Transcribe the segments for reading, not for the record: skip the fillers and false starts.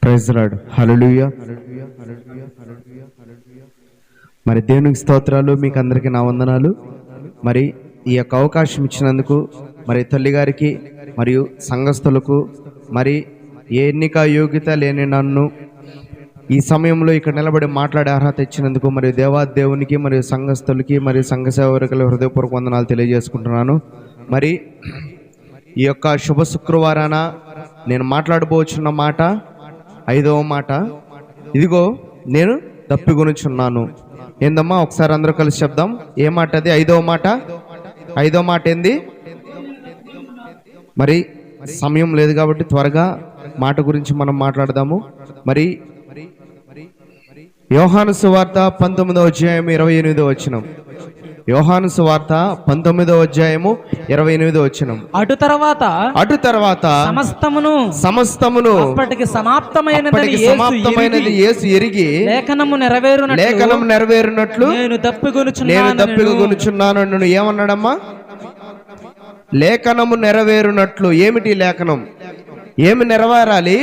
Praise the lord. హల్లెలూయా. మరి దేవునికి స్తోత్రాలు. మీకు అందరికీ నా వందనాలు. మరి ఈ యొక్క అవకాశం ఇచ్చినందుకు మరి తల్లి గారికి మరియు సంఘస్థులకు మరి ఏ ఎన్నిక యోగ్యత లేని నన్ను ఈ సమయంలో ఇక్కడ నిలబడి మాట్లాడే అర్హత ఇచ్చినందుకు మరియు దేవాదేవునికి మరియు సంఘస్థులకి మరియు సంఘ సేవకుల హృదయపూర్వక వందనాలు తెలియజేసుకుంటున్నాను. మరి ఈ యొక్క శుభ శుక్రవారాన నేను మాట్లాడబోచున్న మాట 5వ మాట, ఇదిగో నేను దప్పిగొనుచున్నాను. ఏందమ్మా, ఒకసారి అందరూ కలిసి చెప్దాం. ఏ మాట అది? 5వ మాట. 5వ మాట ఏంది? మరి సమయం లేదు కాబట్టి త్వరగా మాట గురించి మనం మాట్లాడదాము. మరి యోహాను సువార్త 19వ అధ్యాయం 28వ వచనం. యోహాను సువార్త 19వ అధ్యాయము 28వ వచనం. అటు తర్వాత సమస్తమును అప్పటికి సమాప్తమైనది యేసు ఎరిగి లేఖనము నెరవేరునట్లు నేను దప్పిగొనుచున్నాను. ఏమన్నాడమ్మా? లేఖనము నెరవేరునట్లు. ఏమిటి లేఖనం? ఏమి నెరవేరాలి?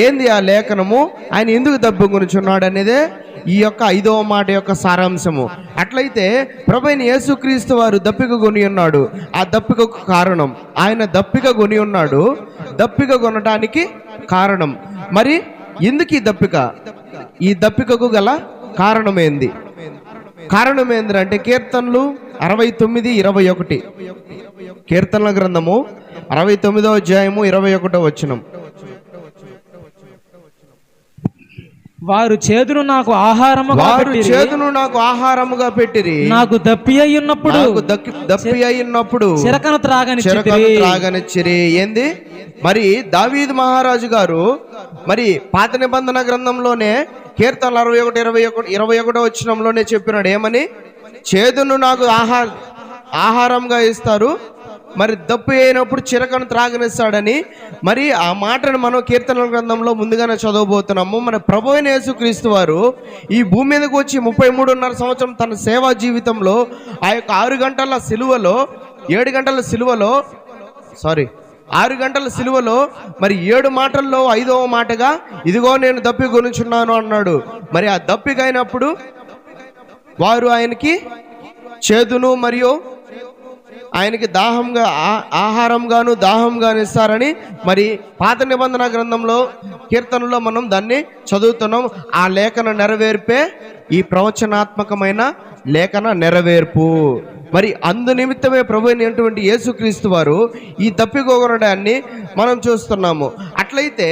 ఏంది ఆ లేఖనము? ఆయన ఎందుకు దప్పిగొనుచున్నాడు అనేదే ఈ యొక్క 5వ మాట యొక్క సారాంశము. అట్లయితే ప్రభువైన యేసుక్రీస్తు వారు దప్పిక కొని ఉన్నాడు. ఆ దప్పికకు కారణం, ఆయన దప్పిక కొని ఉన్నాడు. దప్పిక కొనటానికి కారణం, మరి ఎందుకు ఈ దప్పిక? ఈ దప్పికకు గల కారణం ఏంది? కారణం ఏంటంటే కీర్తనలు 69:21. కీర్తనల గ్రంథము 69వ అధ్యాయము 21వ వచనం. వారు చేదును నాకు ఆహారముగా పెట్టిరి. నాకు దప్పి అయినప్పుడు చిరకను త్రాగనిచ్చిరి. ఏంది? మరి దావీదు మహారాజు గారు మరి పాత నిబంధన గ్రంథంలోనే కీర్తనలు 61:21 వచనంలోనే చెప్పినాడు. ఏమని? చేదును నాకు ఆహారంగా ఇస్తారు, మరి దప్పు అయినప్పుడు చిరకను త్రాగనిస్తాడని. మరి ఆ మాటను మనం కీర్తనల గ్రంథంలో ముందుగానే చదవబోతున్నాము. మన ప్రభువైన యేసుక్రీస్తు వారు ఈ భూమి మీదకి వచ్చి 33.5 సంవత్సరం తన సేవా జీవితంలో ఆ యొక్క 6 గంటల సిలువలో మరి 7 మాటల్లో 5వ మాటగా ఇదిగో నేను దప్పిగొనుచున్నాను అన్నాడు. మరి ఆ దప్పికైనప్పుడు వారు ఆయనకి చేదును మరియు ఆయనకి ఆహారంగాను దాహంగాను ఇస్తారని మరి పాత నిబంధన గ్రంథంలో కీర్తనలో మనం దాన్ని చదువుతున్నాం. ఆ లేఖన నెరవేర్పే ఈ ప్రవచనాత్మకమైన లేఖన నెరవేర్పు. మరి అందు నిమిత్తమే ప్రభు అయినటువంటి యేసుక్రీస్తు వారు ఈ దప్పికొనడాన్ని మనం చూస్తున్నాము. అట్లయితే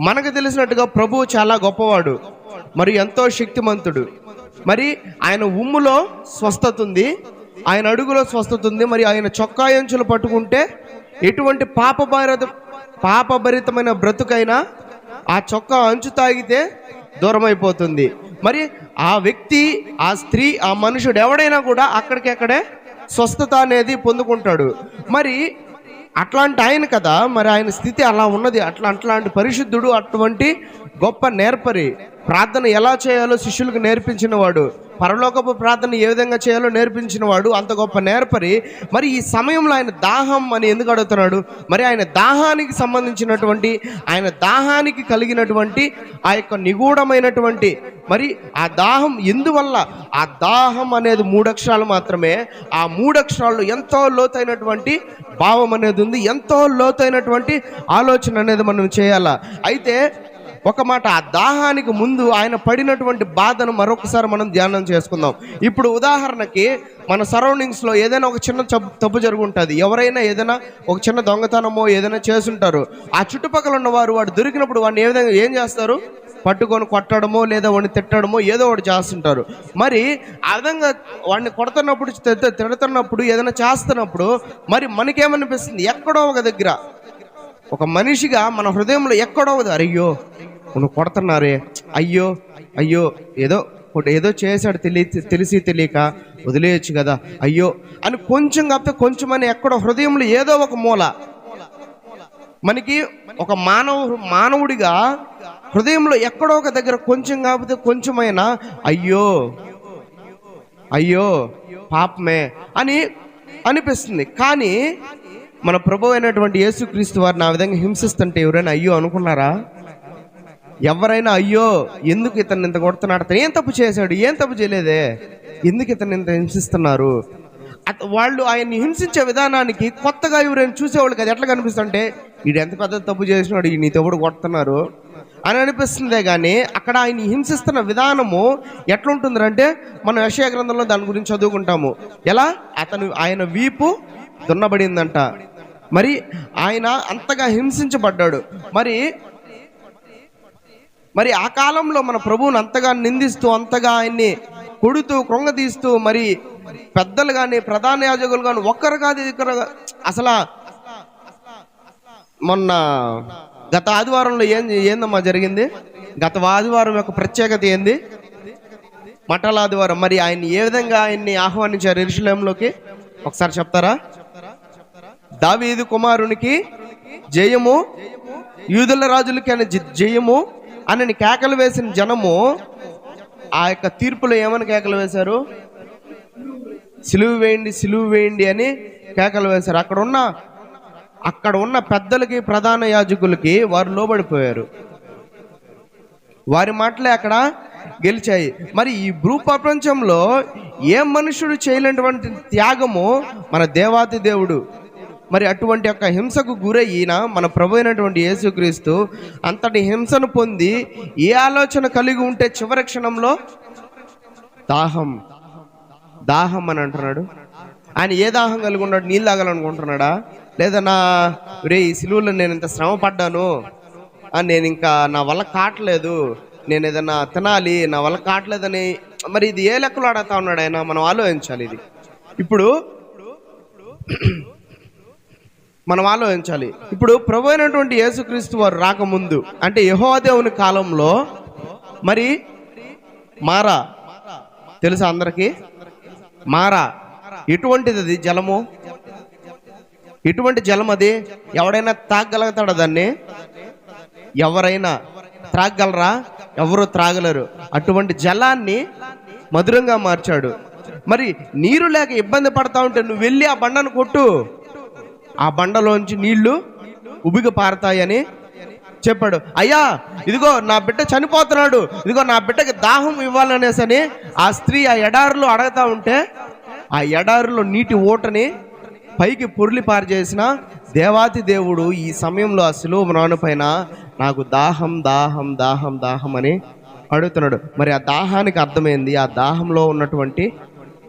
మనకు తెలిసినట్టుగా ప్రభువు చాలా గొప్పవాడు, మరి ఎంతో శక్తిమంతుడు. మరి ఆయన ఉమ్ములో స్వస్థత ఉంది, ఆయన అడుగులో స్వస్థత ఉంది. మరి ఆయన చొక్కా అంచులు పట్టుకుంటే ఎటువంటి పాపభరితమైన బ్రతుకైనా ఆ చొక్కా అంచు తాగితే దూరం అయిపోతుంది. మరి ఆ వ్యక్తి, ఆ స్త్రీ, ఆ మనుషుడు ఎవడైనా కూడా అక్కడికక్కడే స్వస్థత అనేది పొందుకుంటాడు. మరి అట్లాంటి ఆయన కదా, మరి ఆయన స్థితి అలా ఉన్నది. అట్లాంటి పరిశుద్ధుడు, అటువంటి గొప్ప నేర్పరి, ప్రార్థన ఎలా చేయాలో శిష్యులకు నేర్పించిన వాడు, పరలోకపు ప్రార్థన ఏ విధంగా చేయాలో నేర్పించిన వాడు, అంత గొప్ప నేర్పరి. మరి ఈ సమయంలో ఆయన దాహం అని ఎందుకు అడుగుతున్నాడు? మరి ఆయన దాహానికి సంబంధించినటువంటి, ఆయన దాహానికి కలిగినటువంటి ఆ యొక్క నిగూఢమైనటువంటి మరి ఆ దాహం ఎందువల్ల? ఆ దాహం అనేది 3 అక్షరాలు మాత్రమే. ఆ 3 అక్షరాల్లో ఎంతో లోతైనటువంటి భావం అనేది ఉంది, ఎంతో లోతైనటువంటి ఆలోచన అనేది మనం చేయాలా. అయితే ఒక మాట, ఆ దాహానికి ముందు ఆయన పడినటువంటి బాధను మరొకసారి మనం ధ్యానం చేసుకుందాం. ఇప్పుడు ఉదాహరణకి మన సరౌండింగ్స్లో ఏదైనా ఒక చిన్న తప్పు జరుగుంటుంది. ఎవరైనా ఏదైనా ఒక చిన్న దొంగతనమో ఏదైనా చేసుంటారు. ఆ చుట్టుపక్కల ఉన్నవారు వాడు దొరికినప్పుడు వాడిని ఏం చేస్తారు? పట్టుకొని కొట్టడమో లేదా వాడిని తిట్టడమో ఏదో ఒకటి చేస్తుంటారు. మరి ఆ విధంగా వాడిని కొడుతున్నప్పుడు, తిడుతున్నప్పుడు, ఏదైనా చేస్తున్నప్పుడు మరి మనకేమనిపిస్తుంది? ఎక్కడో ఒక దగ్గర, ఒక మనిషిగా మన హృదయంలో ఎక్కడో అయ్యో నువ్వు కొడుతున్నారే, అయ్యో ఏదో చేశాడు, తెలిసి తెలియక వదిలేయచ్చు కదా, అయ్యో అని కొంచెం కాకపోతే కొంచెం అని ఎక్కడో హృదయంలో ఏదో ఒక మూల మనకి, ఒక మానవుడిగా హృదయంలో ఎక్కడో ఒక దగ్గర కొంచెం కాకపోతే కొంచెమైనా అయ్యో పాపమే అని అనిపిస్తుంది. కానీ మన ప్రభు అయినటువంటి యేసుక్రీస్తు వారిని ఆ విధంగా హింసిస్తుంటే ఎవరైనా అయ్యో అనుకున్నారా? ఎవరైనా అయ్యో ఎందుకు ఇతన్ని ఇంత కొడుతున్నాడు, అతను ఏం తప్పు చేశాడు, ఏం తప్పు చేయలేదే, ఎందుకు ఇతన్ని ఇంత హింసిస్తున్నారు? వాళ్ళు ఆయన్ని హింసించే విధానానికి కొత్తగా ఎవరైనా చూసేవాళ్ళకి అది ఎట్లా కనిపిస్తుంటే వీడు ఎంత పెద్ద తప్పు చేసినాడు, ఈ నీ తప్పుడు కొడుతున్నారు అని అనిపిస్తుందే కానీ అక్కడ ఆయన హింసిస్తున్న విధానము ఎట్లుంటుందంటే మనం యెషయా గ్రంథంలో దాని గురించి చదువుకుంటాము. ఎలా ఆయన వీపు దున్నబడిందంట. మరి ఆయన అంతగా హింసించబడ్డాడు. మరి ఆ కాలంలో మన ప్రభువుని అంతగా నిందిస్తూ, అంతగా ఆయన్ని కొడుతూ కృంగదీస్తూ, మరి పెద్దలు కానీ ప్రధాన యాజకులు కానీ ఒక్కరు కాదు ఇద్దరు, అసలు మొన్న గత ఆదివారంలో ఏందమ్మా జరిగింది? గత ఆదివారం యొక్క ప్రత్యేకత ఏంది? మటల ఆదివారం. మరి ఆయన ఏ విధంగా ఆయన్ని ఆహ్వానించారు యెరూషలేములోకి ఒకసారి చెప్తారా? దావీదు కుమారునికి జయము, యూదుల రాజులకి అని జయము అని కేకలు వేసిన జనము ఆ యొక్క తీర్పులో ఏమని కేకలు వేశారు? సిలువు వేయండి, సిలువు వేయండి అని కేకలు వేశారు. అక్కడ ఉన్న పెద్దలకి ప్రధాన యాజకులకి వారు లోబడిపోయారు. వారి మాటలే అక్కడ గెలిచాయి. మరి ఈ భూ ప్రపంచంలో ఏ మనుషుడు చేయలేనటువంటి త్యాగము మన దేవాతి దేవుడు. మరి అటువంటి యొక్క హింసకు గురయ్యిన మన ప్రభు అయినటువంటి యేసుక్రీస్తు అంతటి హింసను పొంది ఏ ఆలోచన కలిగి ఉంటే చివరి క్షణంలో దాహం అని అంటున్నాడు. ఆయన ఏ దాహం కలిగి ఉన్నాడు? నీళ్ళు తాగాలనుకుంటున్నాడా? లేదా ఈ సిలువలో నేను ఇంత శ్రమ పడ్డాను, నేను ఇంకా నా వల్ల కావట్లేదు, నేను ఏదన్నా తినాలి, నా వల్ల కావట్లేదని మరి ఇది ఏ లెక్కలో అడుగుతా ఉన్నాడు ఆయన? మనం ఆలోచించాలి. ఇది ఇప్పుడు మనం ఆలోచించాలి. ఇప్పుడు ప్రభు అయినటువంటి యేసుక్రీస్తు వారు రాకముందు అంటే యెహోవా దేవుని కాలంలో మరి మారా తెలుసా అందరికీ? మారా ఎటువంటిది? అది జలము. ఎటువంటి జలం అది? ఎవడైనా తాగగలుగుతాడా దాన్ని? ఎవరైనా త్రాగలరా? ఎవరు త్రాగలేరు. అటువంటి జలాన్ని మధురంగా మార్చాడు. మరి నీరు లేక ఇబ్బంది పడతా ఉంటే నువ్వు వెళ్ళి ఆ బండను కొట్టు, ఆ బండలోంచి నీళ్లు ఉబికి పారతాయని చెప్పాడు. అయ్యా ఇదిగో నా బిడ్డ చనిపోతున్నాడు, ఇదిగో నా బిడ్డకి దాహం ఇవ్వాలనేసని ఆ స్త్రీ ఆ ఎడారిలో అడగతా ఉంటే ఆ ఎడారిలో నీటి ఊటని పైకి పొర్లి పారజేసిన దేవాతి దేవుడు ఈ సమయంలో ఆ సిలువ మ్రాను పైన నాకు దాహం దాహం దాహం దాహం అని అడుగుతున్నాడు. మరి ఆ దాహానికి అర్థమైంది, ఆ దాహంలో ఉన్నటువంటి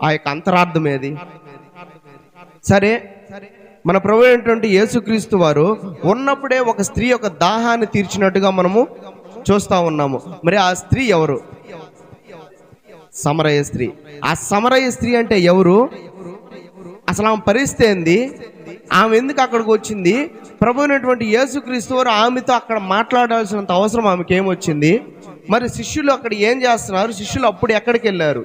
ఆ యొక్క అంతరార్థం ఏది? సరే, మన ప్రభు అయినటువంటి యేసుక్రీస్తు వారు ఉన్నప్పుడే ఒక స్త్రీ యొక్క దాహాన్ని తీర్చినట్టుగా మనము చూస్తా ఉన్నాము. మరి ఆ స్త్రీ ఎవరు? సమరయ స్త్రీ. ఆ సమరయ స్త్రీ అంటే ఎవరు? అసలు ఆమె పరిస్థితి ఏంది? ఆమె ఎందుకు అక్కడికి వచ్చింది? ప్రభు అయినటువంటి యేసుక్రీస్తు వారు ఆమెతో అక్కడ మాట్లాడాల్సినంత అవసరం ఆమెకి ఏమొచ్చింది? మరి శిష్యులు అక్కడ ఏం చేస్తున్నారు? శిష్యులు అప్పుడు ఎక్కడికి వెళ్ళారు?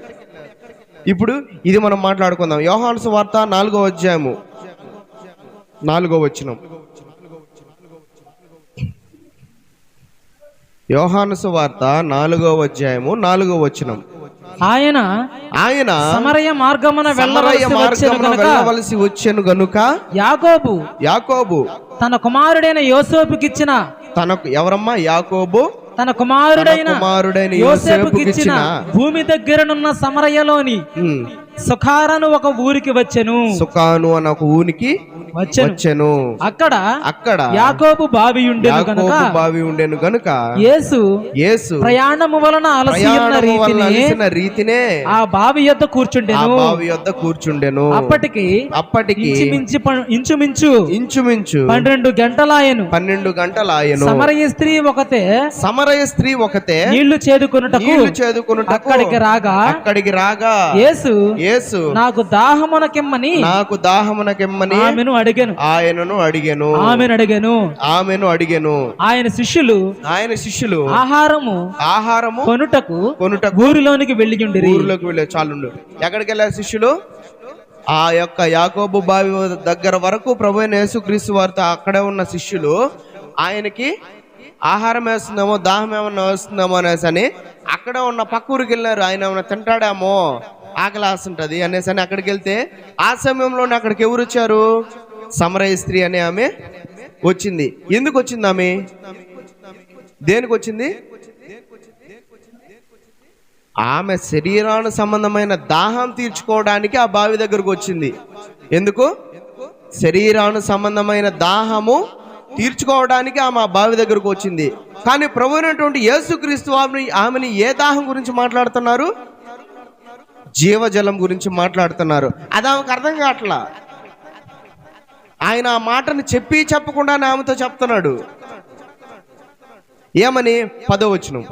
ఇప్పుడు ఇది మనం మాట్లాడుకుందాం. యోహాను సువార్త 4వ అధ్యాయము 4వ వచనం. యోహాను సువార్త 4వ అధ్యాయము 4వ వచనం. ఆయన సమరయ మార్గమున వెళ్ళవలసి వచ్చెను గనుక యాకోబు తన కుమారుడైన యోసేపుకిచ్చిన ఎవరమ్మా? యాకోబు తన కుమారుడైన యోసేపుకిచ్చిన భూమి దగ్గరనున్న సమరయలోని సుఖారను ఒక ఊరికి వచ్చెను. సుఖాను అన్న ఒక ఊరికి వచ్చెను. అక్కడ యాకోబు బావి ఉండెను గనుక యేసు ప్రయాణము వలన అలసిన రీతినే ఆ బావి యొద్ద కూర్చుండెను. అప్పటికి ఇంచుమించు 12 గంటలాయను. సమరయ స్త్రీ ఒకతే నీళ్లు చేదుకొనుటకు అక్కడికి రాగా యేసు నాకు దాహమునకిమ్మని ఆయనను అడిగెను. ఆయన శిష్యులు ఆహారము కొనుటకు ఊరిలోనికి వెళ్ళి చాలుండు. ఎక్కడికి వెళ్ళారు శిష్యులు? ఆ యొక్క యాకోబు బావి దగ్గర వరకు ప్రభు అయిన యేసుక్రీస్తు వారితో అక్కడే ఉన్న శిష్యులు ఆయనకి ఆహారం వేస్తుందేమో, దాహం ఏమన్నా వేస్తుందేమో అనేసి అని అక్కడ ఉన్న పక్క ఊరికి వెళ్ళారు. ఆయన ఏమన్నా తింటాడేమో, ఆకలి ఆస్తుంటది అనేసి అని అక్కడికి వెళ్తే ఆ సమయంలోనే అక్కడికి ఎవరు వచ్చారు? సమరయ స్త్రీ అనే ఆమె వచ్చింది. ఎందుకు వచ్చింది ఆమె? దేనికి వచ్చింది? ఆమె శరీరాను సంబంధమైన దాహం తీర్చుకోవడానికి ఆ బావి దగ్గరకు వచ్చింది. ఎందుకు? శరీరాను సంబంధమైన దాహము తీర్చుకోవడానికి ఆమె ఆ బావి దగ్గరకు వచ్చింది. కానీ ప్రభు అయినటువంటి యేసుక్రీస్తు ఆమెని ఏ దాహం గురించి మాట్లాడుతున్నారు? జీవజలం గురించి మాట్లాడుతున్నారు. అది ఆమెకు అర్థం కావట్లా. ఆయన ఆ మాటను చెప్పి చెప్పకుండానే ఆమెతో చెప్తున్నాడు. ఏమని? 10వ వచనం.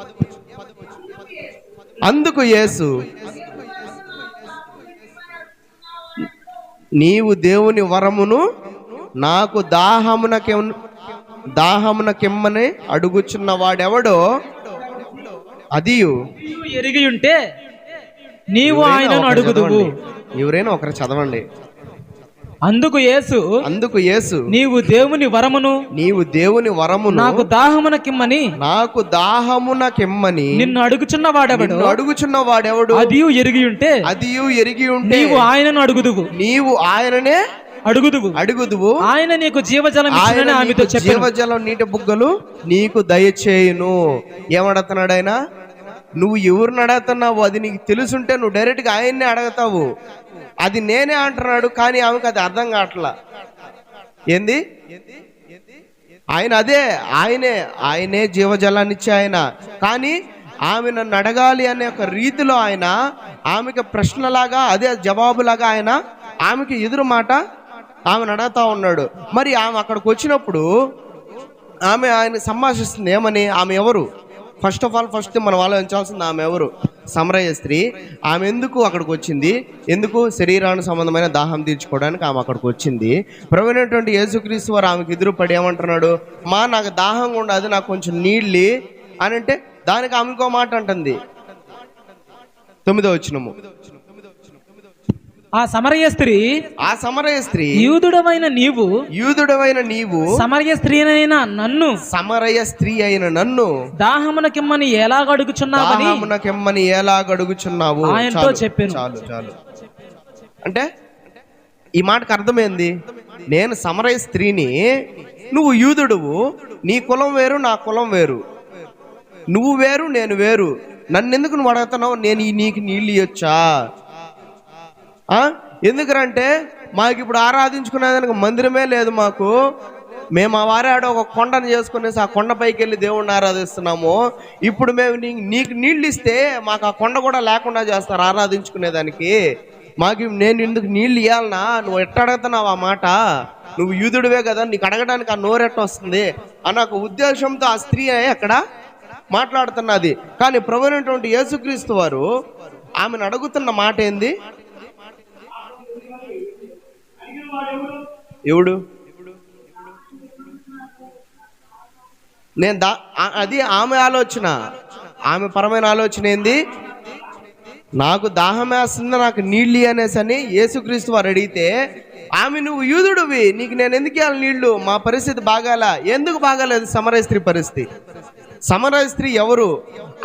అందుకు యేసు, నీవు దేవుని వరమును నాకు దాహమునకెమ్మని అడుగుచున్న వాడెవడో అదియు ఎరిగి ఉంటే నీవు ఆయనను అడుగుదువు. ఎవరైనా ఒకరు చదవండి. అందుకు యేసు నీవు దేవుని వరమును నాకు దాహమునకిమ్మని నిన్ను అడుగుచున్న వాడెవడు అదియు ఎరిగి ఉంటే నీవు ఆయనను అడుగుదువు. నీవు ఆయననే అడుగుదువు. ఆయన నీకు జీవజలం ఇచ్చునని ఆమెతో చెప్పెను. జీవజలం నీటి బుగ్గలు నీకు దయచేయును. ఏమడుగుతున్నాడు ఆయన? నువ్వు ఎవరిని అడుగుతున్నావు అది నీకు తెలుసుంటే నువ్వు డైరెక్ట్గా ఆయన్నే అడుగుతావు. అది నేనే అంటున్నాడు, కానీ ఆమెకు అది అర్థం కావట్లా. ఏంది? ఆయన అదే ఆయనే జీవజలాన్ని ఇచ్చే ఆయన. కానీ ఆమె నన్ను అడగాలి అనే ఒక రీతిలో ఆయన ఆమెకి ప్రశ్నలాగా, అదే జవాబులాగా ఆయన ఆమెకి ఎదురు మాట ఆమెను అడుగుతా ఉన్నాడు. మరి ఆమె అక్కడికి వచ్చినప్పుడు ఆమె ఆయన సంభాషిస్తుంది. ఏమని? ఆమె ఎవరు? ఫస్ట్ మనం ఆలోచించాల్సింది ఆమె ఎవరు? సమరయ స్త్రీ. ఆమె ఎందుకు అక్కడికి వచ్చింది? ఎందుకు? శరీరానికి సంబంధమైన దాహం తీర్చుకోవడానికి ఆమె అక్కడికి వచ్చింది. ప్రభువైనటువంటి యేసుక్రీస్తు వారు ఆమెకు ఎదురుపడి ఏమంటున్నాడు? నాకు దాహంగా ఉండదు, నాకు కొంచెం నీళ్ళు అని అంటే, దానికి ఆమె ఇంకో మాట అంటుంది. 9వ వచనము. ఆ సమరయ స్త్రీ యూదుడవైన నీవు సమరయ స్త్రీ అయిన నన్ను దాహమునకిమ్మని ఎలాగడుగుచున్నావు ఆయనతో చెప్పాను. చాలు. అంటే ఈ మాటకు అర్థమైంది. నేను సమరయ స్త్రీని, నువ్వు యూదుడువు, నీ కులం వేరు నా కులం వేరు, నువ్వు వేరు నేను వేరు, నన్ను ఎందుకు నువ్వు అడుగుతున్నావు? నేను నీకు నీళ్ళు ఇవ్వచ్చా? ఎందుకంటే మాకు ఇప్పుడు ఆరాధించుకునేదానికి మందిరమే లేదు. మేము ఆ వారే ఆడ ఒక కొండను చేసుకునేసి ఆ కొండపైకి వెళ్ళి దేవుణ్ణి ఆరాధిస్తున్నాము. ఇప్పుడు మేము నీకు నీళ్ళు ఇస్తే మాకు ఆ కొండ కూడా లేకుండా చేస్తారు ఆరాధించుకునేదానికి. నేను ఎందుకు నీళ్ళు ఇవ్వాలనా? నువ్వు ఎట్ట అడుగుతున్నావు ఆ మాట? నువ్వు యూదుడివే కదా, నీకు అడగడానికి ఆ నోరెట్ట వస్తుంది అన్న ఒక ఉద్దేశంతో ఆ స్త్రీ అక్కడ మాట్లాడుతున్నది. కానీ ప్రభువైనటువంటి యేసుక్రీస్తు వారు ఆమెను అడుగుతున్న మాట ఏంది? ఎవడు? అది ఆమె ఆలోచన, ఆమె పరమైన ఆలోచన ఏంది? నాకు దాహం వేస్తుంది, నాకు నీళ్ళు అనేసని యేసుక్రీస్తు వారు అడిగితే ఆమె, నువ్వు యూదుడివి, నీకు నేను ఎందుకు ఇవ్వాలి నీళ్లు? మా పరిస్థితి బాగాలా. ఎందుకు బాగాలేదు? సమరయ స్త్రీ పరిస్థితి. సమరయ స్త్రీ ఎవరు?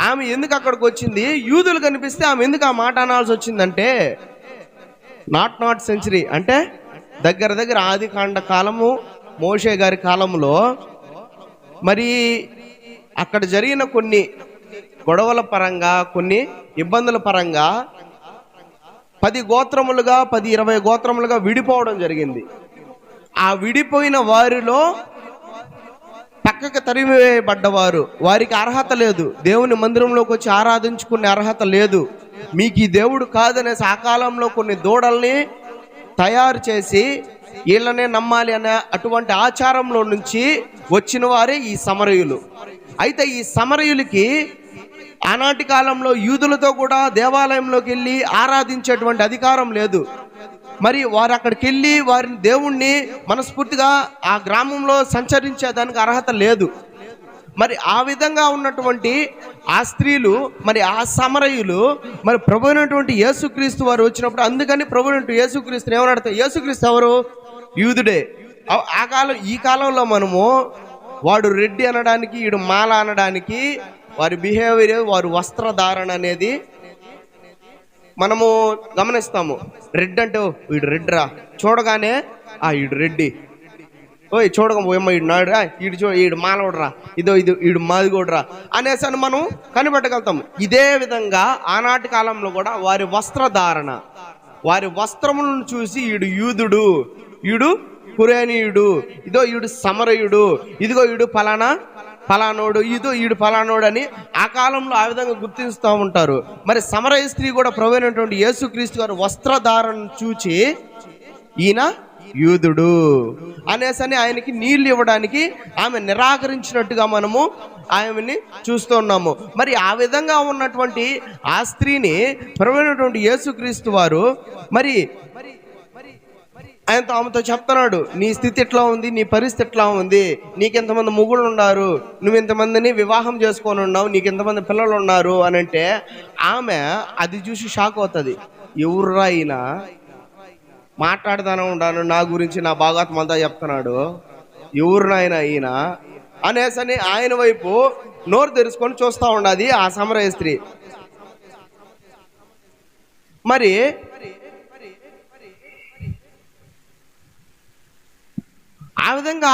ఆమె ఎందుకు అక్కడికి వచ్చింది? యూదులు కనిపిస్తే ఆమె ఎందుకు ఆ మాట అనాల్సి వచ్చిందంటే, నాట్ సెంచరీ అంటే దగ్గర ఆది కాండ కాలము, మోషే గారి కాలంలో మరి అక్కడ జరిగిన కొన్ని గొడవల పరంగా, కొన్ని ఇబ్బందుల పరంగా 10 గోత్రములుగా 10-20 గోత్రములుగా విడిపోవడం జరిగింది. ఆ విడిపోయిన వారిలో పక్కకు తరిమివేయబడ్డవారు, వారికి అర్హత లేదు, దేవుని మందిరంలోకి వచ్చి ఆరాధించుకునే అర్హత లేదు, మీకు ఈ దేవుడు కాదనేసి ఆ కాలంలో కొన్ని దూడల్ని తయారు చేసి వీళ్ళనే నమ్మాలి అనే అటువంటి ఆచారంలో నుంచి వచ్చిన వారే ఈ సమరయులు. అయితే ఈ సమరయులకి ఆనాటి కాలంలో యూదులతో కూడా దేవాలయంలోకి వెళ్ళి ఆరాధించేటువంటి అధికారం లేదు. మరి వారు అక్కడికి వెళ్ళి వారిని దేవుణ్ణి మనస్ఫూర్తిగా ఆ గ్రామంలో సంచరించేదానికి అర్హత లేదు. మరి ఆ విధంగా ఉన్నటువంటి ఆ స్త్రీలు, మరి ఆ సమరయులు, మరి ప్రభు అయినటువంటి యేసుక్రీస్తు వారు వచ్చినప్పుడు, అందుకని ప్రభు అయినటువంటి యేసుక్రీస్తుని ఏమని అడతారు? యేసుక్రీస్తు ఎవరు? యూదుడే. ఈ కాలంలో మనము వాడు రెడ్డి అనడానికి, వీడు మాల అనడానికి, వారి బిహేవియర్, వారి వస్త్రధారణ అనేది మనము గమనిస్తాము. రెడ్ అంటే వీడు రెడ్రా, చూడగానే ఈడు రెడ్డి, ఓయ్ చూడకపోయమ్మ ఈడు నాడు, ఈడు మాలవడరా, ఈడు మాదిగోడరా అనేసి అని మనం కనిపెట్టగలుగుతాం. ఇదే విధంగా ఆనాటి కాలంలో కూడా వారి వస్త్రధారణ, వారి వస్త్రములను చూసి ఈడు యూదుడు, ఈడు కురేనీయుడు, ఈడు సమరయుడు, ఈడు ఫలానోడు, ఈడు ఫలానోడు అని ఆ కాలంలో ఆ విధంగా గుర్తిస్తూ ఉంటారు. మరి సమరయ స్త్రీ కూడా ప్రభువైనటువంటి యేసుక్రీస్తు గారు వస్త్రధారణను చూచి ఈయన యూదుడు అనేసని ఆయనకి నీళ్లు ఇవ్వడానికి ఆమె నిరాకరించినట్టుగా మనము ఆమెని చూస్తూ ఉన్నాము. మరి ఆ విధంగా ఉన్నటువంటి ఆ స్త్రీని ప్రభువైనటువంటి యేసుక్రీస్తు వారు మరి ఆయనతో ఆమెతో చెప్తున్నాడు, నీ స్థితి ఎట్లా ఉంది, నీ పరిస్థితి ఎట్లా ఉంది, నీకెంతమంది మొగుళ్ళు ఉన్నారు, నువ్వు ఇంతమందిని వివాహం చేసుకొని ఉన్నావు, నీకు ఎంతమంది పిల్లలు ఉన్నారు అని అంటే ఆమె అది చూసి షాక్ అవుతుంది. ఎవర్రా ఈయన, మాట్లాడుతానే ఉన్నాను నా గురించి, నా భాగవతం అంతా చెప్తున్నాడు, ఎవరునైనా ఈయన అనేసని ఆయన వైపు నోరు తెరుచుకొని చూస్తూ ఉన్నది ఆ సమరయ స్త్రీ. మరి ఆ విధంగా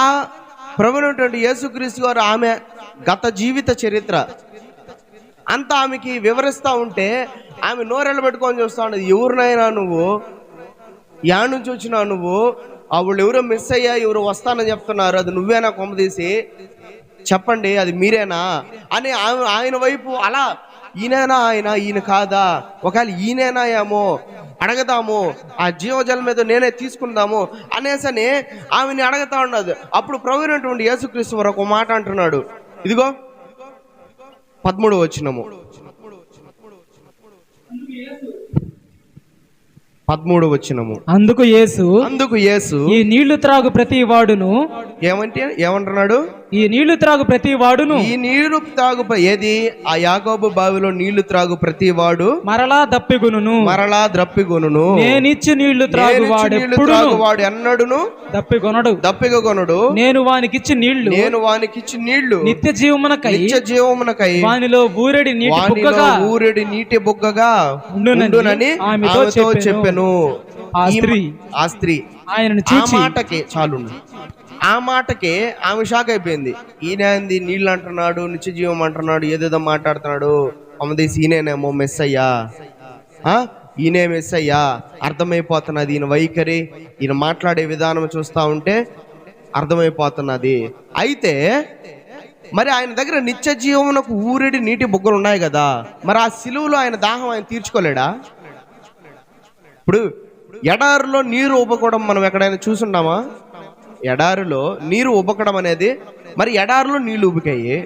ప్రభువైనటువంటి యేసుక్రీస్తు గారు ఆమె గత జీవిత చరిత్ర అంతా ఆమెకి వివరిస్తూ ఉంటే ఆమె నోరెళ్ళ పెట్టుకొని చూస్తూ ఉండదు. ఎవరినైనా నువ్వు, యా నుంచి వచ్చినావు నువ్వు, వాళ్ళు ఎవరో మిస్ అయ్యా, ఎవరు వస్తానని చెప్తున్నారు, అది నువ్వేనా కొమ్మదీసి చెప్పండి, అది మీరేనా అని ఆయన వైపు అలా, ఈయనేనా ఈయన కాదా, ఒకవేళ ఈయనేనా ఏమో అడగదాము, ఆ జీవజలం మీద నేనే తీసుకుందాము అనేసని ఆమెని అడగతా ఉన్నది. అప్పుడు ప్రభువైనటువంటి యేసుక్రీస్తు వారు ఒక మాట అంటున్నాడు, ఇదిగో 13వ వచనము, 13వ వచనము. అందుకు యేసు ఈ నీళ్లు త్రాగు ప్రతి వాడును, ఏమంటున్నాడు, ఈ నీళ్లు త్రాగు ప్రతి వాడును, ఈ నీళ్లు త్రాగు ఏది, ఆ యాకోబు బావిలో నీళ్లు త్రాగు ప్రతి వాడు మరలా దప్పిగొనును, నేనిచ్చి నీళ్లు త్రాగు వాడు ఎన్నడును దప్పిగొనడు, నేను వానికిచ్చి నీళ్లు నిత్య జీవమునకై వానిలో ఊరెడి నీటి బుగ్గగా ఉండునని ఆమెతో చెప్పెను. ఆ స్త్రీ ఆయనను చూచి ఆ మాటకి ఆమె షాక్ అయిపోయింది. ఈయనంది నీళ్ళు అంటున్నాడు, నిత్య జీవం అంటున్నాడు, ఏదేదో మాట్లాడుతున్నాడు, అమ్మదేసి ఈయనేమో మెస్సయ్యా, ఈయనే మెస్సయ్యా అర్థమైపోతున్నది. ఈయన వైఖరి, ఈయన మాట్లాడే విధానం చూస్తూ ఉంటే అర్థమైపోతున్నది. అయితే మరి ఆయన దగ్గర నిత్య జీవమునకు ఊరెడి నీటి బుగ్గలు ఉన్నాయి కదా, మరి ఆ సిలువలో ఆయన దాహం ఆయన తీర్చుకోలేడా? ఇప్పుడు ఎడారిలో నీరు ఉబ్బకోవడం మనం ఎక్కడైనా చూసున్నామా? ఎడారిలో నీరు ఉబ్బకడం అనేది, మరి ఎడారిలో నీళ్లు ఉబ్బికాయి,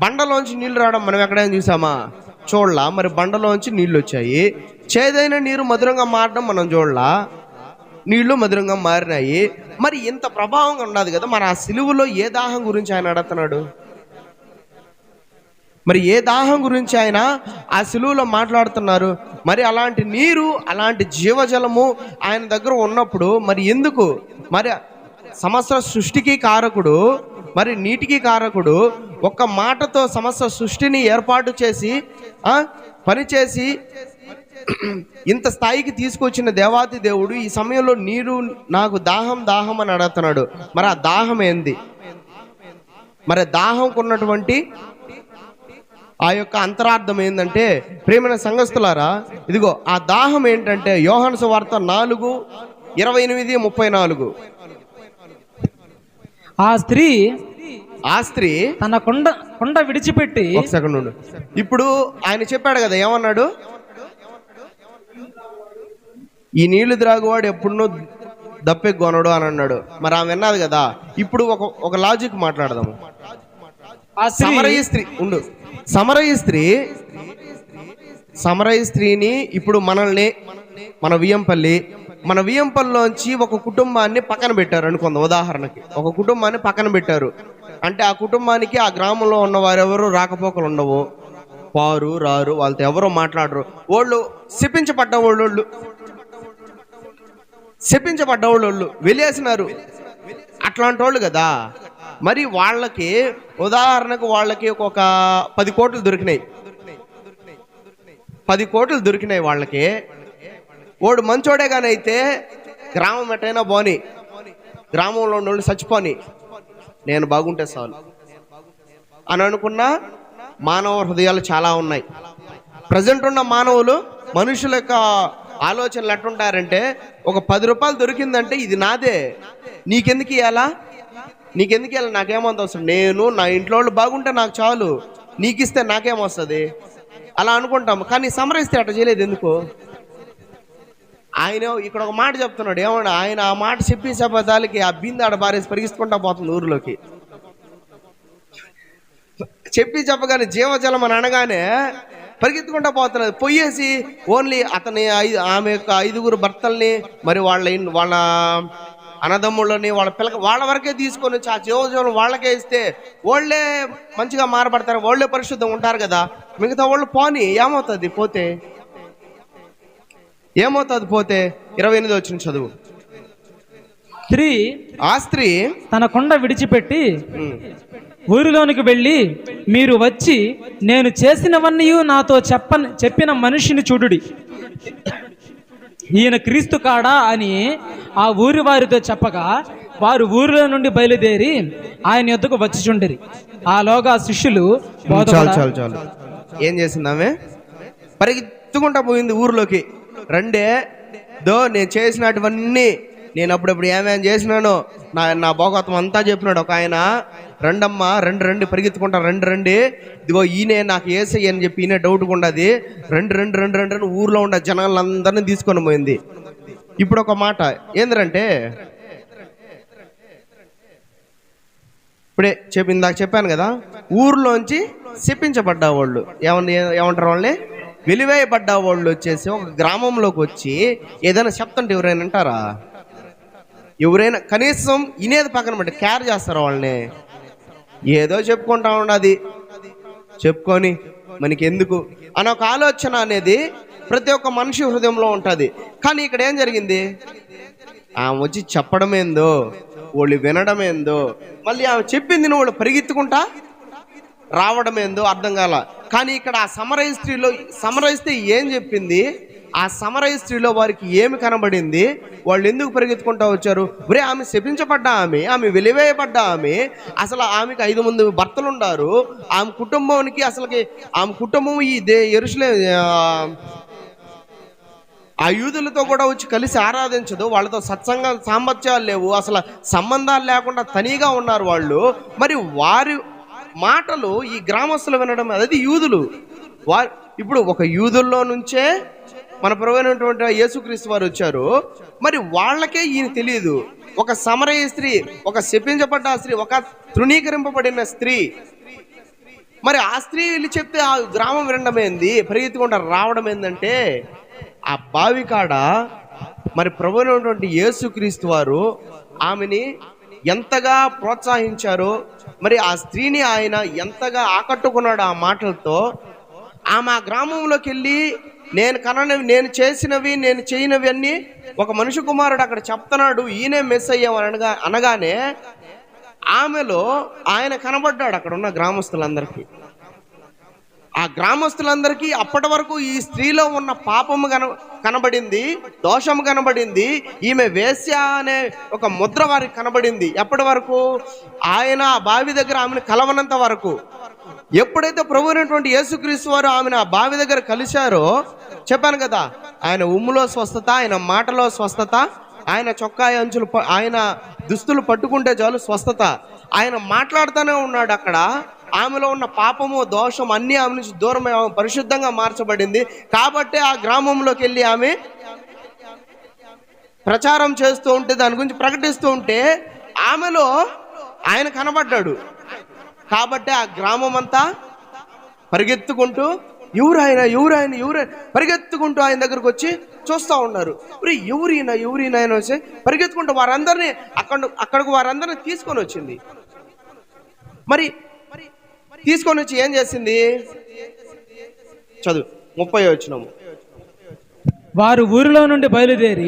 బండలోంచి నీళ్లు రావడం మనం ఎక్కడైనా చూసామా? చూడలా. మరి బండలోంచి నీళ్లు వచ్చాయి, చేదైన నీరు మధురంగా మారడం మనం చూడలా, నీళ్లు మధురంగా మారినాయి. మరి ఇంత ప్రభావంగా ఉన్నది కదా, మరి ఆ సిలువలో ఏ దాహం గురించి ఆయన అడుగుతున్నాడు? మరి ఏ దాహం గురించి ఆయన ఆ సిలువలో మాట్లాడుతున్నారు? మరి అలాంటి నీరు, అలాంటి జీవజలము ఆయన దగ్గర ఉన్నప్పుడు మరి ఎందుకు, మరి సమస్త సృష్టికి కారకుడు, మరి నీటికి కారకుడు, ఒక్క మాటతో సమస్త సృష్టిని ఏర్పాటు చేసి పనిచేసి ఇంత స్థాయికి తీసుకొచ్చిన దేవాది దేవుడు ఈ సమయంలో నీరు నాకు దాహం అని అడుగుతున్నాడు. మరి ఆ దాహం ఏంది? మరి దాహంకు ఉన్నటువంటి ఆ యొక్క అంతరార్థం ఏంటంటే, ప్రియమైన సంఘస్థులారా, ఇదిగో ఆ దాహం ఏంటంటే యోహాను సువార్త 4:28-34. ఆ స్త్రీ తన కొండ విడిచిపెట్టి, ఒక సెకండ్ ఉండు. ఇప్పుడు ఆయన చెప్పాడు కదా, ఏమన్నాడు? ఈ నీళ్లు త్రాగువాడు ఎప్పుడునూ దప్పెగొనడు అని అన్నాడు. మరి ఆమె విన్నది కదా. ఇప్పుడు ఒక లాజిక్ మాట్లాడదాము. సమరయ స్త్రీని ఇప్పుడు మనల్ని మన వియ్యంపల్లిలోంచి ఒక కుటుంబాన్ని పక్కన పెట్టారు అనుకుందాం. ఉదాహరణకి ఒక కుటుంబాన్ని పక్కన పెట్టారు అంటే ఆ కుటుంబానికి ఆ గ్రామంలో ఉన్న వారెవరు రాకపోకలు ఉండవు, పారు రారు, వాళ్ళతో ఎవరో మాట్లాడరు, వాళ్ళు శపించబడ్డవాళ్ళు వెళ్ళేసినారు, అట్లాంటి వాళ్ళు కదా. మరి వాళ్ళకి ఉదాహరణకు వాళ్ళకి ఒక 10 కోట్లు దొరికినాయి. 10 కోట్లు దొరికినాయి వాళ్ళకి. వాడు మంచోడే కానీ అయితే గ్రామం ఎట్టయినా పోని, గ్రామంలో ఉన్న వాళ్ళు చచ్చిపోని, నేను బాగుంటే చాలు అని అనుకున్న మానవ హృదయాలు చాలా ఉన్నాయి. ప్రజెంట్ ఉన్న మానవులు, మనుషుల యొక్క ఆలోచనలు ఎట్టుంటారంటే, ఒక 10 రూపాయలు దొరికిందంటే ఇది నాదే, నీకెందుకు ఇవ్వాలా, నీకెందుకు ఇవ్వాలి, నాకేమంత అవసరం, నేను నా ఇంట్లో వాళ్ళు బాగుంటే నాకు చాలు, నీకు ఇస్తే నాకేమొస్తుంది అలా అనుకుంటాం. కానీ సమరయిస్తే అట్లా చేయలేదు. ఎందుకు? ఆయన ఇక్కడ ఒక మాట చెప్తున్నాడు. ఏమన్నా ఆయన ఆ మాట చెప్పి చెప్పేదానికి ఆ బిందె ఆడ బారేసి పరిగిస్తుంటా పోతుంది ఊరిలోకి. చెప్పి చెప్పగానే జీవజలం అని అనగానే పరిగెత్తుకుంటా పోతున్నది. పోయేసి ఓన్లీ అతని ఆమె యొక్క 5గురు భర్తల్ని, మరి వాళ్ళ అన్నదమ్ముళ్ళని, వాళ్ళ వాళ్ళ వరకే తీసుకొని వచ్చి ఆ జీవజలం వాళ్ళకే ఇస్తే వాళ్ళే మంచిగా మారబడతారు, వాళ్ళే పరిశుద్ధంగా ఉంటారు కదా. మిగతా వాళ్ళు పోని ఏమవుతుంది పోతే, ఏమవుతుంది పోతే? 28 వచ్చిన చదువు. ఆ స్త్రీ తన కొండ విడిచిపెట్టి ఊరిలోనికి వెళ్ళి, మీరు వచ్చి నేను చేసినవన్నీ నాతో చెప్పిన మనిషిని చూడుడి, ఈయన క్రీస్తు కాడా అని ఆ ఊరి వారితో చెప్పగా, వారు ఊరిలో నుండి బయలుదేరి ఆయన యొద్దకు వచ్చిచుండిరి. ఆలోగా శిష్యులు చాలు ఏం చేసింది ఆమె? పరిగెత్తుకుంటా పోయింది ఊర్లోకి. రండే నేను చేసినటువన్నీ, నేను అప్పుడప్పుడు ఏమేమి చేసినానో నా భోగత్వం అంతా చెప్పినాడు ఒక ఆయన. రండమ్మా, రండి పరిగెత్తుకుంటా, రండి, ఇదిగో ఈయనే నాకు ఏసై అని చెప్పి ఈయనే డౌట్గా ఉండదు, రండి ఊర్లో ఉండే జనాలందరినీ తీసుకొని పోయింది. ఇప్పుడు ఒక మాట ఏంటంటే, ఇప్పుడే ఇందాక చెప్పాను కదా, ఊర్లోంచి శపించబడ్డా వాళ్ళు ఏమంటారు వాళ్ళని, వెలివేయబడ్డ వాళ్ళు వచ్చేసి ఒక గ్రామంలోకి వచ్చి ఏదైనా చెప్తుంటే ఎవరైనా అంటారా? ఎవరైనా కనీసం ఇనేది పక్కన పెట్టి కేర్ చేస్తారా వాళ్ళని? ఏదో చెప్పుకుంటా ఉన్నది, చెప్పుకొని మనకి ఎందుకు అని ఒక ఆలోచన అనేది ప్రతి ఒక్క మనిషి హృదయంలో ఉంటుంది. కానీ ఇక్కడ ఏం జరిగింది? ఆమె వచ్చి చెప్పడం ఏందో, వాళ్ళు వినడం ఏందో, మళ్ళీ ఆమె చెప్పింది వాళ్ళు పరిగెత్తుకుంటా రావడం ఏందో అర్థం కాల. కానీ ఇక్కడ ఆ సమరయ స్త్రీ ఏం చెప్పింది? ఆ సమరయ స్త్రీలో వారికి ఏమి కనబడింది? వాళ్ళు ఎందుకు పరిగెత్తుకుంటా వచ్చారు? ఒరే, ఆమె శపించబడ్డ ఆమె వెలివేయబడ్డ అసలు ఆమెకి 5 మంది భర్తలు ఉన్నారు. ఆమె కుటుంబానికి ఆమె కుటుంబం ఈ యెరూషలేము ఆ యూదులతో కూడా వచ్చి కలిసి ఆరాధించదు, వాళ్ళతో సత్సంగ సామర్థ్యాలు లేవు, అసలు సంబంధాలు లేకుండా తనీగా ఉన్నారు వాళ్ళు. మరి వారి మాటలు ఈ గ్రామస్తులు వినడం, అది యూదులు. ఇప్పుడు ఒక యూదుల్లో నుంచే మన ప్రభువైనటువంటి యేసుక్రీస్తు వారు వచ్చారు. మరి వాళ్ళకే ఈయన తెలియదు. ఒక సమరయ స్త్రీ, ఒక శపించబడ్డ స్త్రీ, ఒక తృణీకరింపబడిన స్త్రీ, మరి ఆ స్త్రీ వెళ్ళి చెప్తే ఆ గ్రామం వినడం ఏంది, పరిగెత్తుకుంటా రావడం ఏందంటే, ఆ బావి కాడ మరి ప్రభువైనటువంటి యేసుక్రీస్తు వారు ఆమెని ఎంతగా ప్రోత్సహించారో, మరి ఆ స్త్రీని ఆయన ఎంతగా ఆకట్టుకున్నాడు ఆ మాటలతో. ఆమె ఆ గ్రామంలోకి వెళ్ళి నేను చేసినవి, నేను చేయనివి అన్నీ ఒక మనిషి కుమారుడు అక్కడ చెప్తున్నాడు, ఈయనే మెస్సయ్య అనగానే ఆమెలో ఆయన కనబడ్డాడు అక్కడ ఉన్న గ్రామస్తులందరికీ. ఆ గ్రామస్తులందరికీ అప్పటి వరకు ఈ స్త్రీలో ఉన్న పాపము కనబడింది, దోషము కనబడింది, ఈమె వేశ్య అనే ఒక ముద్ర వారికి కనబడింది. ఎప్పటి వరకు? ఆయన ఆ బావి దగ్గర ఆమెను కలవనంత వరకు. ఎప్పుడైతే ప్రభువైనటువంటి యేసుక్రీస్తు వారు ఆమెను ఆ బావి దగ్గర కలిశారో, చెప్పాను కదా, ఆయన ఉమ్ములో స్వస్థత, ఆయన మాటలో స్వస్థత, ఆయన చొక్కాయి అంచులు, ఆయన దుస్తులు పట్టుకుంటే చాలు స్వస్థత. ఆయన మాట్లాడుతూనే ఉన్నాడు అక్కడ. ఆమెలో ఉన్న పాపము, దోషం అన్నీ ఆమె నుంచి దూరం, ఆమె పరిశుద్ధంగా మార్చబడింది. కాబట్టి ఆ గ్రామంలోకి వెళ్ళి ఆమె ప్రచారం చేస్తూ ఉంటే, దాని గురించి ప్రకటిస్తూ ఉంటే ఆమెలో ఆయన కనబడ్డాడు. కాబట్టి ఆ గ్రామం అంతా పరిగెత్తుకుంటూ ఎవరైనా పరిగెత్తుకుంటూ ఆయన దగ్గరకు వచ్చి చూస్తూ ఉన్నారు. ఎవరైనా ఆయన వచ్చి పరిగెత్తుకుంటూ వారందరినీ అక్కడికి వారందరినీ తీసుకొని వచ్చింది. మరి తీసుకొని వచ్చి ఏం చేసింది? చదువు 30 వచనం. వారు ఊరిలో నుండి బయలుదేరి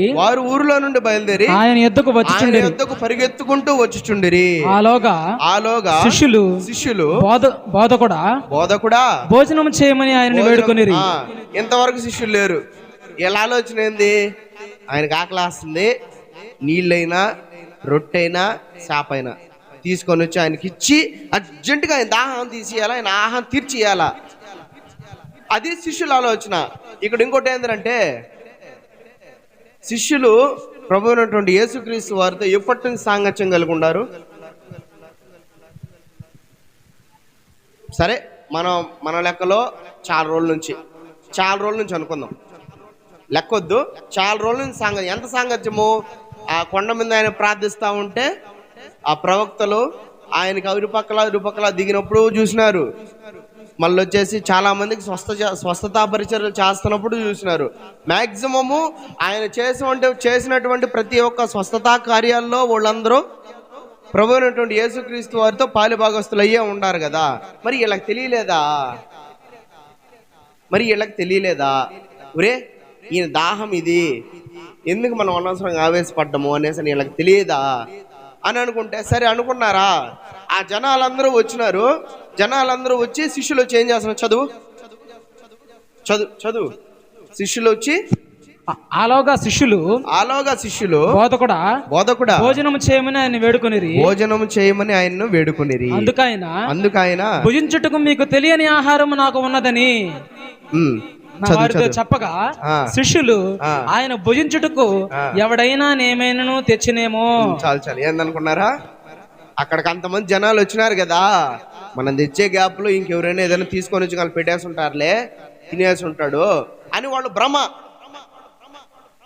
ఆయన యొద్దకు పరిగెత్తుకుంటూ వచ్చుచుండిరి. ఆలోగా శిష్యులు బోధకుడా భోజనం చేయమని ఆయన వేడుకొనిరి. ఇంతవరకు శిష్యులు లేరు. ఎలా ఆలోచన ఏంది? ఆయనకు ఆకలేస్తుంది, నీళ్ళైనా రొట్టెైనా చేపైనా తీసుకొని వచ్చి ఆయనకి ఇచ్చి అర్జెంటుగా ఆయన దాహం తీసేయాలా, ఆయన ఆహారం తీర్చేయాలా. అది శిష్యుల ఆలోచన. ఇక్కడ ఇంకోటి ఏంటంటే, శిష్యులు ప్రభు అయినటువంటి యేసుక్రీస్తు వారితో ఎప్పటి నుంచి సాంగత్యం కలిగి ఉన్నారు? సరే, మన లెక్కలో చాలా రోజుల నుంచి అనుకుందాం, లెక్కొద్దు, చాలా రోజుల నుంచి ఎంత సాంగత్యము? ఆ కొండ మీద ఆయన ప్రార్థిస్తూ ఉంటే ఆ ప్రవక్తలు ఆయనకి ఇరుపక్కల దిగినప్పుడు చూసినారు. మళ్ళీ వచ్చేసి చాలా మందికి స్వస్థతా పరిచర్యలు చేస్తున్నప్పుడు చూసినారు. మ్యాక్సిమము ఆయన చేసినటువంటి ప్రతి ఒక్క స్వస్థతా కార్యాల్లో వాళ్ళందరూ ప్రభు అయినటువంటి యేసుక్రీస్తు వారితో పాలిభాగస్తులు అయ్యే ఉన్నారు కదా. మరి వీళ్ళకి తెలియలేదా? ఒరే, ఈయన దాహం ఇది, ఎందుకు మనం అనవసరంగా ఆవేశపడ్డాము అనేసి వీళ్ళకి తెలియదా అని అనుకుంటే, సరే అనుకున్నారా? ఆ జనాలందరూ వచ్చినారు. జనాలందరూ వచ్చి శిష్యులు వచ్చి ఏం చేస్తున్నారు? చదువు. శిష్యులు వచ్చి ఆలోగా శిష్యులు బోధకుడా భోజనం చేయమని ఆయన్ను వేడుకొనిరి. అందుకైన భుజించుటకు మీకు తెలియని ఆహారం నాకు ఉన్నదని వారితో చెప్పగా, శిష్యులు ఆయన భుజించుటకు ఎవడైనా ఏమైనా తెచ్చినేమో. చాలు ఏందనుకున్నారా? అక్కడికి అంతమంది జనాలు వచ్చినారు కదా, మనం తెచ్చే గ్యాప్ లో ఇంకెవరైనా ఏదైనా తీసుకొని వచ్చి వాళ్ళు పెట్టేసి ఉంటారులే, తినేసి ఉంటాడు అని వాళ్ళు భ్రమ.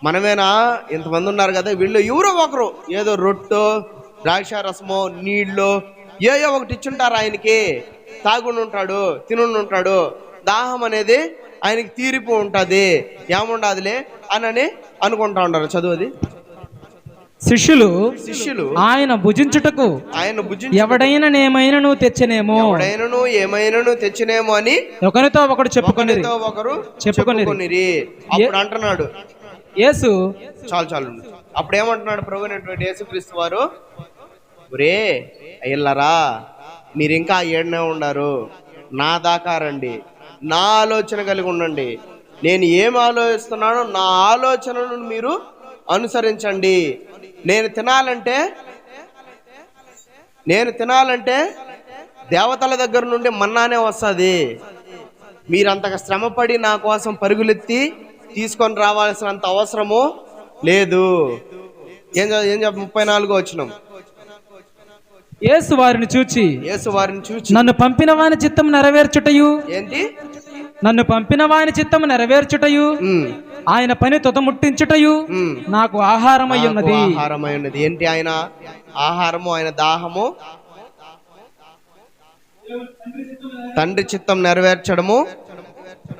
మనమేనా, ఇంతమంది ఉన్నారు కదా, వీళ్ళు ఎవరో ఒకరు ఏదో రొట్టె, ద్రాక్ష రసమో, నీళ్ళు ఏయో ఒకటి ఇచ్చుంటారు ఆయనకి, తాగుండి ఉంటాడు, తినుండి ఉంటాడు, దాహం అనేది ఆయనకి తీరిపో ఉంటుంది, ఏముండదులే అని అనుకుంటా ఉంటారు. చదువుది. శిష్యులు ఆయన భుజించుటకు ఎవడైనా ఏమైనా తెచ్చినేమో అని ఒకరితో ఒకరు చెప్పుకొనిరి. అప్పుడు అంటున్నాడు యేసు, చాలు అప్పుడు ఏమంటున్నాడు ప్రభు అయినటువంటి యేసుక్రీస్తు వారు, ఒరే అయ్యలారా, మీరు ఇంకా ఏడనే ఉండారు, నా దాకా రండి, నా ఆలోచన కలిగి ఉండండి, నేను ఏం ఆలోచిస్తున్నానో నా ఆలోచనను మీరు అనుసరించండి. నేను తినాలంటే దేవతల దగ్గర నుండి మన్నానే వస్తుంది. మీరంతగా శ్రమపడి నా కోసం పరుగులెత్తి తీసుకొని రావాల్సినంత అవసరము లేదు. ఏం 34 వచనం. యేసు వారిని చూచి నన్ను పంపిన వాని చిత్తం నెరవేర్చుటయు. ఏంటి? నన్ను పంపిన వాని చిత్తము నెరవేర్చుటయు, ఆయన పని తుదముట్టించుటయు నాకు ఆహారమై ఉన్నది. ఏంటి ఆయన ఆహారము? ఆయన దాహము తండ్రి చిత్తం నెరవేర్చడము,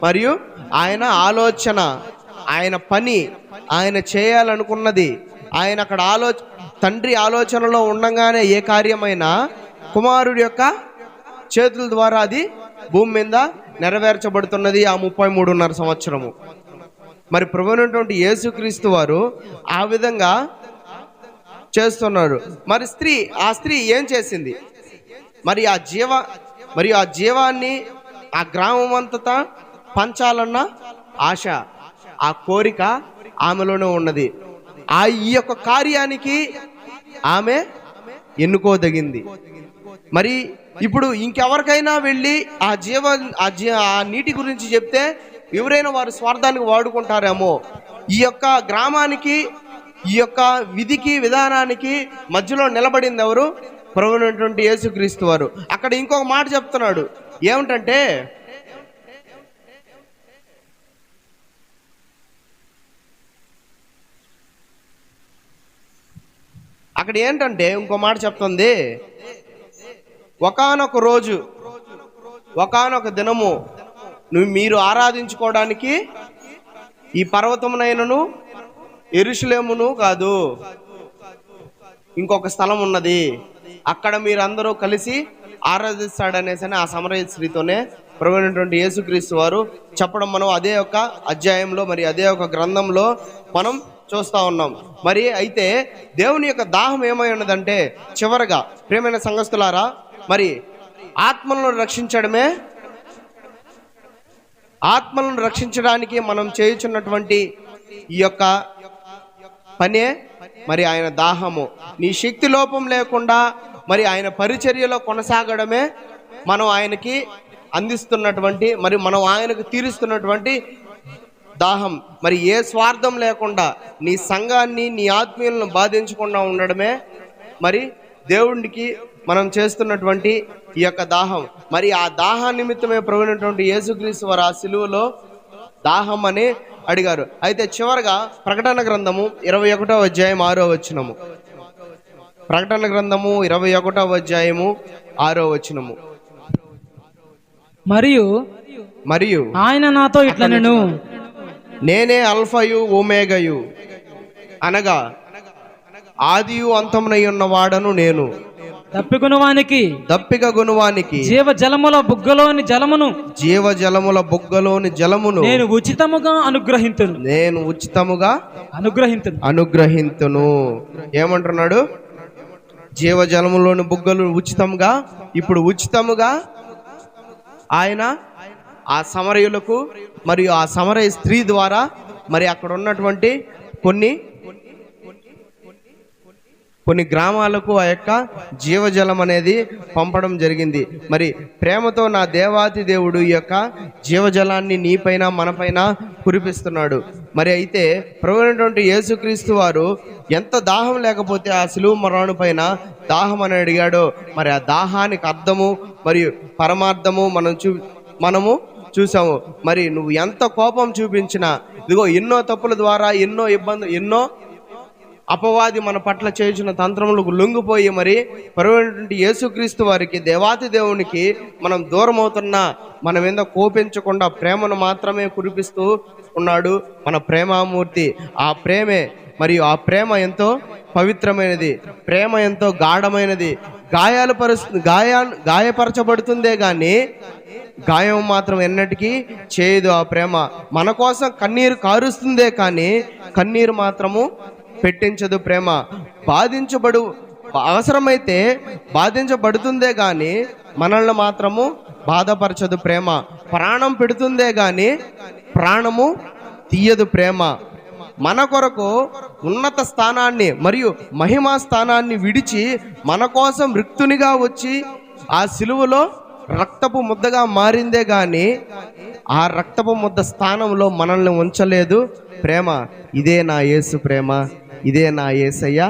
మరియు ఆయన ఆలోచన, ఆయన పని, ఆయన చేయాలనుకున్నది. ఆయన అక్కడ తండ్రి ఆలోచనలో ఉండగానే ఏ కార్యమైనా కుమారుడి యొక్క చేతుల ద్వారా అది భూమి మీద నెరవేర్చబడుతున్నది ఆ 33.5 సంవత్సరము. మరి ప్రభువైనటువంటి యేసుక్రీస్తు వారు ఆ విధంగా చేస్తున్నారు. మరి ఆ స్త్రీ ఏం చేసింది? మరి ఆ జీవాన్ని ఆ గ్రామం అంతటా పంచాలన్న ఆశ, ఆ కోరిక ఆమెలోనే ఉన్నది. ఈ యొక్క కార్యానికి ఆమె ఎన్నుకోదగింది. మరి ఇప్పుడు ఇంకెవరికైనా వెళ్ళి ఆ నీటి గురించి చెప్తే ఎవరైనా వారి స్వార్థానికి వాడుకుంటారేమో. ఈ యొక్క గ్రామానికి, ఈ యొక్క విధికి విధానానికి మధ్యలో నిలబడింది ఎవరు? ప్రభువైనటువంటి యేసుక్రీస్తు వారు. అక్కడ ఇంకొక మాట చెప్తున్నాడు, ఏమిటంటే, అక్కడ ఏంటంటే ఇంకో మాట చెప్తుంది, ఒకానొక రోజు, ఒకానొక దినము మీరు ఆరాధించుకోవడానికి ఈ పర్వతమునైనను యెరూషలేమును కాదు, ఇంకొక స్థలం ఉన్నది, అక్కడ మీరందరూ కలిసి ఆరాధిస్తాడనేసి ఆ సమరయ స్త్రీతోనే ప్రభువైనటువంటి యేసుక్రీస్తు వారు చెప్పడం మనం అదే ఒక అధ్యాయంలో, మరి అదే ఒక గ్రంథంలో మనం చూస్తూ ఉన్నాం. మరి అయితే దేవుని యొక్క దాహం ఏమై ఉన్నదంటే, చివరగా ప్రియమైన సంఘస్థులారా, మరి ఆత్మలను రక్షించడానికి మనం చేయుచున్నటువంటి ఈ యొక్క పనే మరి ఆయన దాహము. నీ శక్తి లోపం లేకుండా మరి ఆయన పరిచర్యలో కొనసాగడమే మనం ఆయనకి అందిస్తున్నటువంటి, మరి మనం ఆయనకు తీరుస్తున్నటువంటి దాహం. మరి ఏ స్వార్థం లేకుండా నీ సంఘాన్ని, నీ ఆత్మీయులను బాధించకుండా ఉండడమే మరి దేవునికి మనం చేస్తున్నటువంటి ఈ యొక్క దాహం. మరి ఆ దాహ నిమిత్తమే ప్రభువైనటువంటి యేసుక్రీస్తు వారు ఆ సిలువలో దాహం అని అడిగారు. అయితే చివరగా ప్రకటన గ్రంథము 21వ అధ్యాయం 6వ వచనము. ప్రకటన గ్రంథము 21వ అధ్యాయము 6వ వచనము. మరియు ఆయన నాతో ఇట్లనెను, నేనే అల్ఫయు ఓమేగయు, అనగా ఆదియు అంతమునై ఉన్నవాడను నేను. దప్పికగొనువానికి జీవజలముల బుగ్గలోని జలమును నేను ఉచితముగా అనుగ్రహింతును. ఏమంటున్నాడు? జీవజలములోని బుగ్గలు ఉచితంగా, ఇప్పుడు ఉచితముగా ఆయన ఆ సమరయులకు మరియు ఆ సమరయ స్త్రీ ద్వారా మరి అక్కడ ఉన్నటువంటి కొన్ని గ్రామాలకు ఆ యొక్క జీవజలం అనేది పంపడం జరిగింది. మరి ప్రేమతో నా దేవాతి దేవుడు ఈ యొక్క జీవజలాన్ని నీపైన మనపైన కురిపిస్తున్నాడు. మరి అయితే ప్రభువైనటువంటి యేసుక్రీస్తు వారు ఎంత దాహం లేకపోతే ఆ సిలువ మరణం పైన దాహం అని అడిగాడో, మరి ఆ దాహానికి అర్థము మరియు పరమార్థము మనము చూసాము. మరి నువ్వు ఎంత కోపం చూపించినా, ఇదిగో ఎన్నో తప్పుల ద్వారా ఎన్నో అపవాది మన పట్ల చేసిన తంత్రములకు లొంగిపోయి మరి ప్రభువైనటువంటి యేసుక్రీస్తు వారికి, దేవాతి దేవునికి మనం దూరం అవుతున్నా మన మీద కోపించకుండా ప్రేమను మాత్రమే కురిపిస్తూ ఉన్నాడు మన ప్రేమామూర్తి. ఆ ప్రేమే, మరియు ఆ ప్రేమ ఎంతో పవిత్రమైనది, ప్రేమ ఎంతో గాఢమైనది. గాయపరచబడుతుందే కానీ గాయం మాత్రం ఎన్నటికీ చేయదు. ఆ ప్రేమ మన కోసం కన్నీరు కారుస్తుందే కానీ కన్నీరు మాత్రము పెట్టించదు. ప్రేమ అవసరమైతే బాధించబడుతుందే కానీ మనల్ని మాత్రము బాధపరచదు. ప్రేమ ప్రాణం పెడుతుందే కానీ ప్రాణము తీయదు. ప్రేమ మన కొరకు ఉన్నత స్థానాన్ని మరియు మహిమా స్థానాన్ని విడిచి మన కోసం రిక్తునిగా వచ్చి ఆ సిలువలో రక్తపు ముద్దగా మారిందే గాని ఆ రక్తపు ముద్ద స్థానంలో మనల్ని ఉంచలేదు. ప్రేమ ఇదే నా యేసు ప్రేమ, ఇదే నా యేసయ్య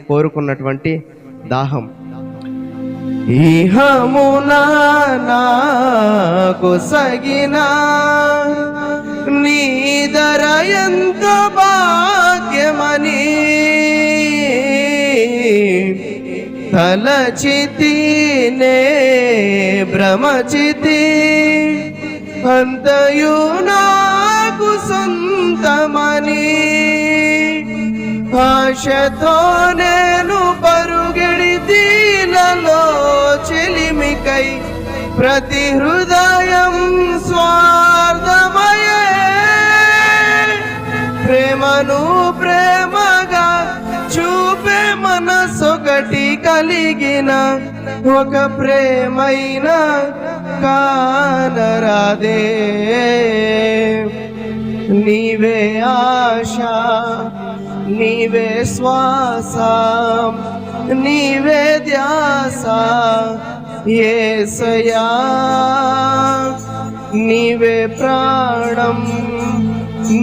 కోరుకున్నటువంటి దాహం. ఇహమునా నాకు సగినా నీ దర ఎంత భాగ్యమని తలచితినే భ్రమచితి అంతయు నాకు సొంతమని ఆశతో నేను పరుగెడితీలలో చెలిమికై ప్రతి హృదయం స్వార్థమయే ప్రేమను ప్రేమగా చూపే మనసొకటి కలిగిన ఒక ప్రేమైన కానరాదే. నీవే ఆశ, నీవే శ్వాస, నీవే ధ్యాస యేసయ్యా, నీవే ప్రాణం,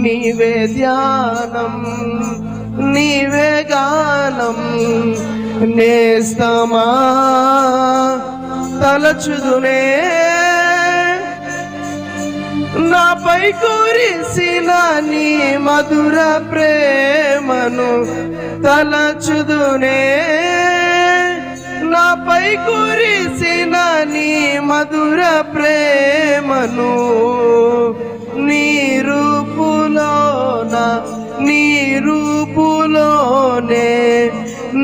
నీవే ధ్యానం, నీవే గానం. నేస్తమా తలచుదునే నాపై కురిసిన నీ మధుర ప్రేమను తలచుదునే, నాపై కురిసిన నీ మధుర ప్రేమను నీ రూపులోనే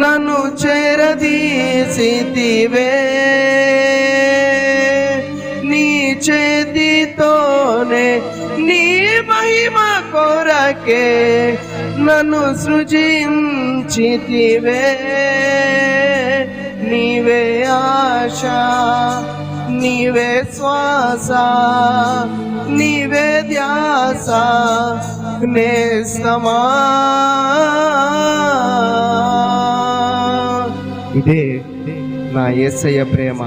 నన్ను చేరదీసితివే. నీ చేతితోనే నీ మహిమ కొరకే నన్ను సృజించితివే. నీవే ఆశ, నీవే శ్వాస, నీవే ధ్యాస నేస్తమా. ఇదే నా యేసయ్య ప్రేమ,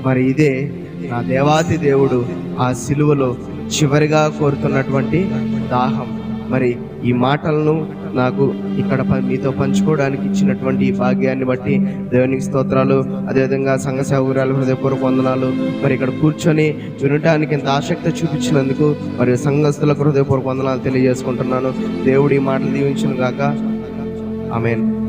మరి ఇదే నా దేవాతి దేవుడు ఆ సిలువలో చివరిగా కోరుతున్నటువంటి దాహం. మరి ఈ మాటలను నాకు ఇక్కడ మీతో పంచుకోవడానికి ఇచ్చినటువంటి ఈ భాగ్యాన్ని బట్టి దేవునికి స్తోత్రాలు. అదేవిధంగా సంఘ సేవకురాలు హృదయపూర్వక వందనాలు. మరి ఇక్కడ కూర్చొని వినటానికి ఇంత ఆసక్తి చూపించినందుకు మరి సంఘస్థులకు హృదయపూర్వక వందనాలు తెలియజేసుకుంటున్నాను. దేవుడి మాటలు దీవించును గాక. ఆమేన్.